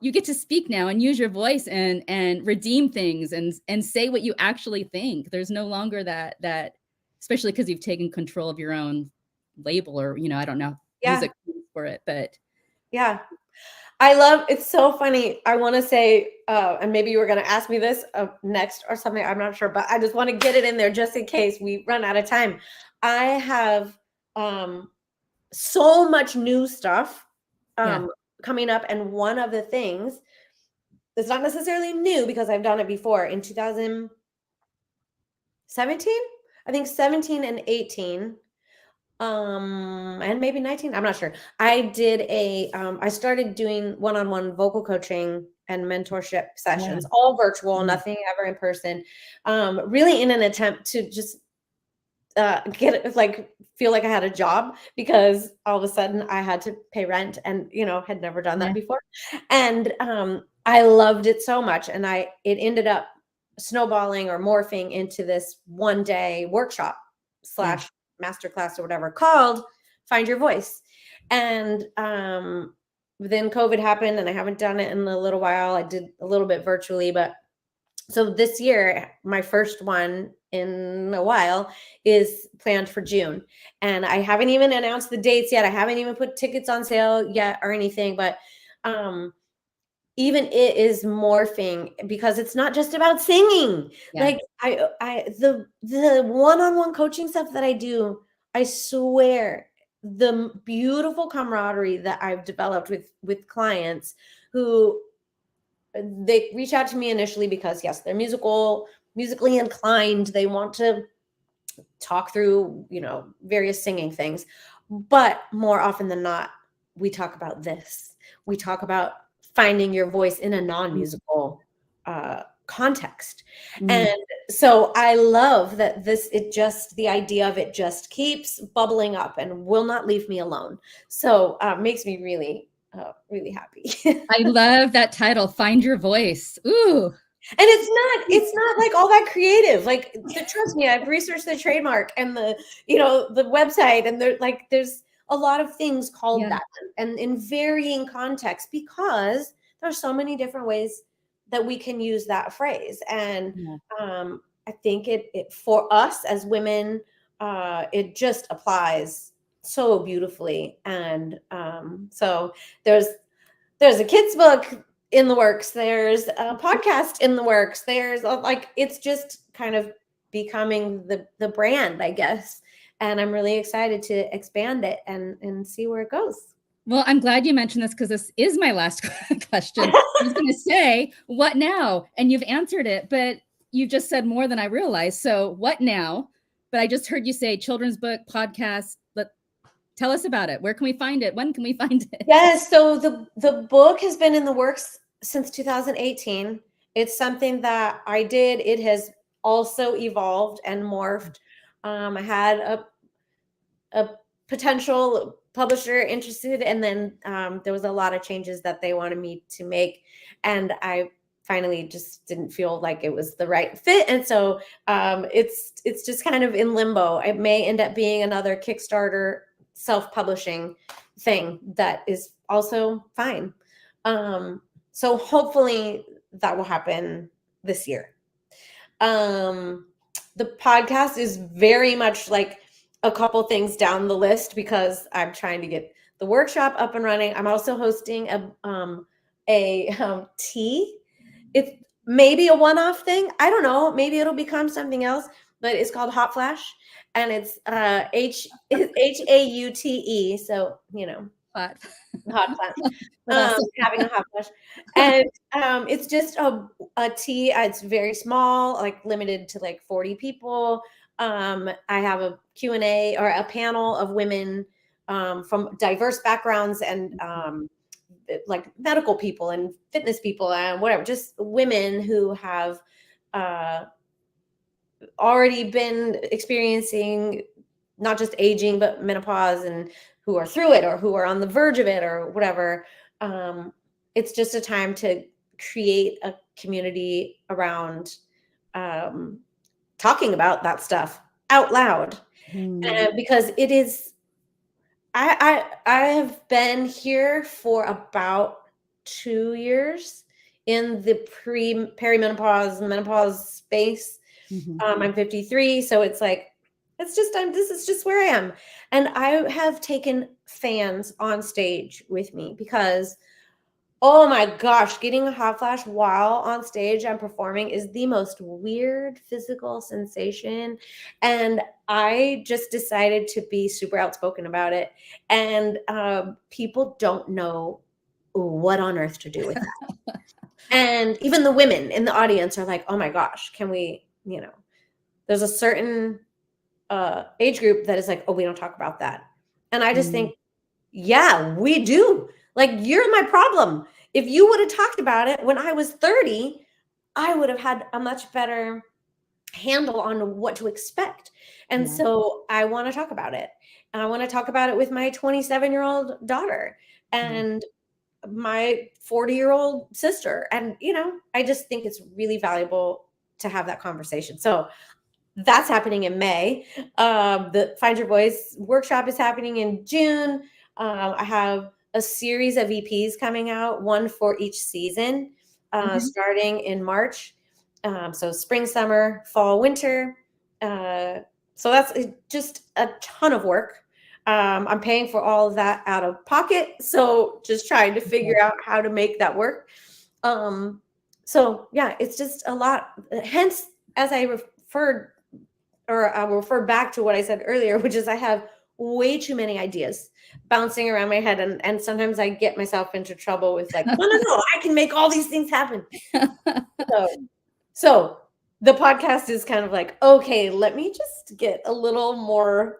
you get to speak now and use your voice and redeem things and say what you actually think. There's no longer that especially because you've taken control of your own label, or I don't know, music for it, but yeah. I love, it's so funny. I want to say, and maybe you were going to ask me this next or something, I'm not sure, but I just want to get it in there just in case we run out of time. I have so much new stuff coming up. And one of the things that's not necessarily new because I've done it before in 2017, I think 17 and 18. And maybe 19, I'm not sure. I did I started doing one-on-one vocal coaching and mentorship sessions, all virtual, nothing ever in person, really in an attempt to just feel like I had a job, because all of a sudden I had to pay rent and, had never done that before. And I loved it so much. And it ended up snowballing or morphing into this 1-day workshop / masterclass or whatever called Find Your Voice. And then COVID happened and I haven't done it in a little while. I did a little bit virtually, but so this year, my first one in a while is planned for June. And I haven't even announced the dates yet. I haven't even put tickets on sale yet or anything, but even it is morphing because it's not just about singing. Like the one-on-one coaching stuff that I do, I swear the beautiful camaraderie that I've developed with clients who they reach out to me initially because yes, they're musically inclined. They want to talk through, various singing things, but more often than not, we talk about this. We talk about finding your voice in a non-musical context. And so I love that the idea of it just keeps bubbling up and will not leave me alone. So makes me really, really happy. I love that title, Find Your Voice. Ooh. And it's not like all that creative. Like, trust me, I've researched the trademark and the website, and there's a lot of things called that, and in varying contexts, because there's so many different ways that we can use that phrase. And I think it for us as women, it just applies so beautifully. And so there's a kid's book in the works. There's a podcast in the works. There's it's just kind of becoming the brand, I guess. And I'm really excited to expand it and see where it goes. Well, I'm glad you mentioned this because this is my last question. I was going to say, what now? And you've answered it, but you just said more than I realized. So what now? But I just heard you say children's book, podcast. Tell us about it. Where can we find it? When can we find it? Yes. So the book has been in the works since 2018. It's something that I did. It has also evolved and morphed. I had a potential publisher interested, and then there was a lot of changes that they wanted me to make, and I finally just didn't feel like it was the right fit. And so it's just kind of in limbo. It may end up being another Kickstarter self-publishing thing that is also fine. So hopefully that will happen this year. The podcast is very much like a couple things down the list because I'm trying to get the workshop up and running. I'm also hosting a tea. It's maybe a one-off thing. I don't know. Maybe it'll become something else, but it's called Hot Flash, and it's HAUTE. So, Hot flash. Having a hot flash. And it's just a tea. It's very small, like limited to like 40 people. I have a Q&A or a panel of women from diverse backgrounds and like medical people and fitness people and whatever, just women who have already been experiencing not just aging, but menopause, and who are through it or who are on the verge of it or whatever. It's just a time to create a community around talking about that stuff out loud. Because it is, I have been here for about 2 years in the perimenopause, menopause space. I'm 53, so it's like, this is just where I am. And I have taken fans on stage with me because, oh my gosh, getting a hot flash while on stage and performing is the most weird physical sensation. And I just decided to be super outspoken about it. And people don't know what on earth to do with that. And even the women in the audience are like, oh my gosh, can we, there's a certain age group that is like, oh, we don't talk about that. And I just think, yeah, we do. Like, you're my problem. If you would have talked about it when I was 30, I would have had a much better handle on what to expect. And so I want to talk about it. And I want to talk about it with my 27-year-old daughter and my 40-year-old sister. And, I just think it's really valuable to have that conversation. So that's happening in May. The Find Your Voice workshop is happening in June. I have a series of EPs coming out, one for each season, starting in March. So spring, summer, fall, winter. So that's just a ton of work. I'm paying for all of that out of pocket. So just trying to figure out how to make that work. So yeah, it's just a lot. Hence, as I I'll refer back to what I said earlier, which is I have way too many ideas bouncing around my head. And sometimes I get myself into trouble with like, no, I can make all these things happen. So the podcast is kind of like, okay, let me just get a little more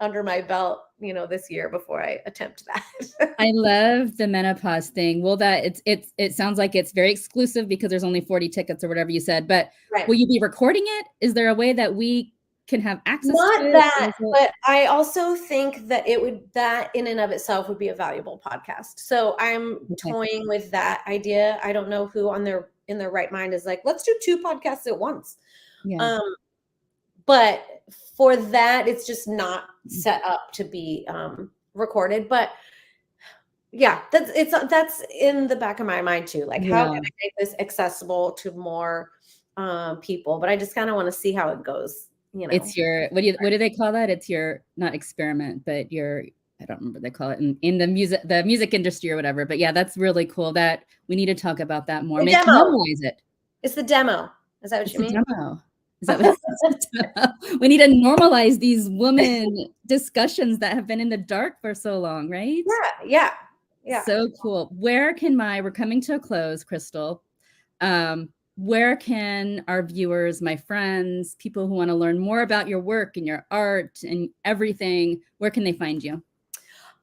under my belt, this year before I attempt that. I love the menopause thing. Well, it sounds like it's very exclusive because there's only 40 tickets or whatever you said, but will you be recording it? Is there a way that we can have access to it? Not that, but I also think that that in and of itself would be a valuable podcast. So I'm toying with that idea. I don't know who in their right mind is like, let's do 2 podcasts at once. Yeah. But for that, it's just not set up to be recorded. But yeah, that's in the back of my mind too. Like, how can I make this accessible to more people? But I just kind of want to see how it goes. It's your, what do they call that? It's your, not experiment, but your, I don't remember what they call it in the music industry or whatever. But yeah, that's really cool. That we need to talk about that more. Maybe normalize it. It's the demo. Is that what you mean? Demo. Is that what we need to normalize these women discussions that have been in the dark for so long, right? Yeah. So cool. We're coming to a close, Crystal. Where can our viewers, my friends, people who want to learn more about your work and your art and everything, where can they find you?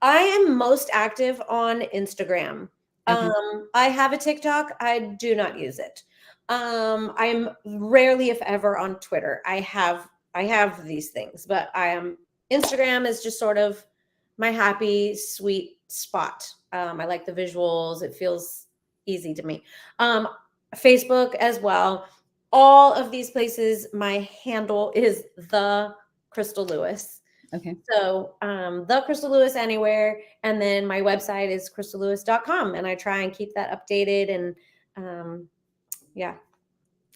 I am most active on Instagram. Okay. I have a TikTok. I do not use it. I'm rarely, if ever, on Twitter. I have these things, but Instagram is just sort of my happy, sweet spot. I like the visuals. It feels easy to me. Facebook as well. All of these places, my handle is The Crystal Lewis. Okay. So The Crystal Lewis anywhere. And then my website is crystallewis.com. And I try and keep that updated. And yeah.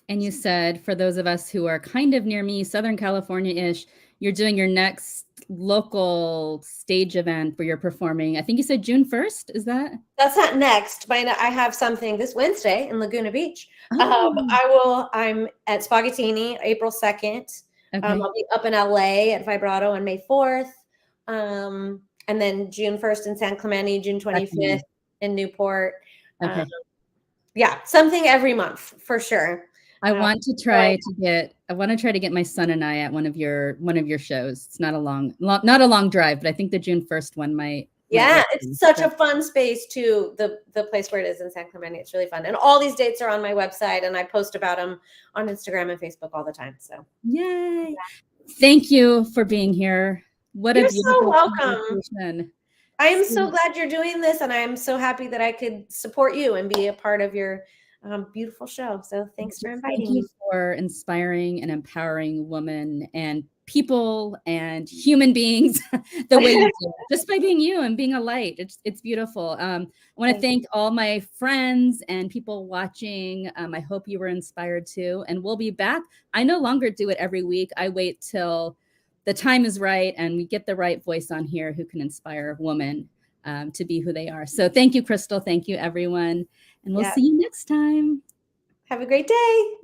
And you said, for those of us who are kind of near me, Southern California-ish, you're doing your next local stage event where you're performing. I think you said June 1st. Is that? That's not next, but I have something this Wednesday in Laguna Beach. I'm at Spaghettini April 2nd. Okay. I'll be up in LA at Vibrato on May 4th. And then June 1st in San Clemente, June 25th in Newport. Okay. Yeah, something every month for sure. I want to try to get my son and I at one of your shows. It's not a long drive, but I think the June 1st one might Yeah, networking. it's such So a fun space too. The place where it is in San Clemente, it's really fun. And all these dates are on my website, and I post about them on Instagram and Facebook all the time. So yay. Thank you for being here. What a you're so beautiful welcome. conversation. I am so glad you're doing this, and I'm so happy that I could support you and be a part of your beautiful show. So thanks for Thank inviting you me. for inspiring and empowering women and people and human beings the way you do, just by being you and being a light. It's beautiful. I want to thank all my friends and people watching. I hope you were inspired too. And we'll be back. I no longer do it every week. I wait till the time is right and we get the right voice on here who can inspire women to be who they are. So thank you, Crystal. Thank you, everyone. And we'll see you next time. Have a great day.